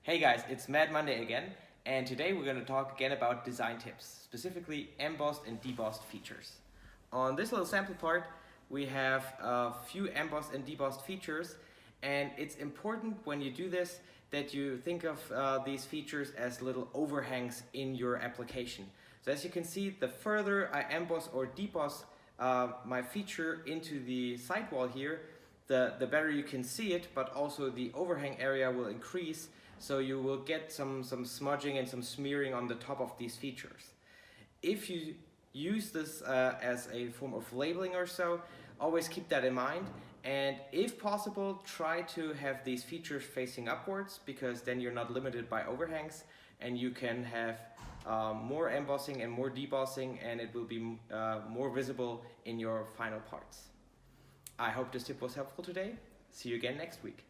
Hey guys, it's Mad Monday again, and today we're going to talk again about design tips, specifically embossed and debossed features. On this little sample part, we have a few embossed and debossed features, and it's important when you do this that you think of these features as little overhangs in your application. So as you can see, the further I emboss or deboss my feature into the sidewall here, the better you can see it, but also the overhang area will increase, so you will get some smudging and some smearing on the top of these features. If you use this as a form of labeling or so, always keep that in mind, and if possible, try to have these features facing upwards, because then you're not limited by overhangs and you can have more embossing and more debossing, and it will be more visible in your final parts. I hope this tip was helpful today. See you again next week.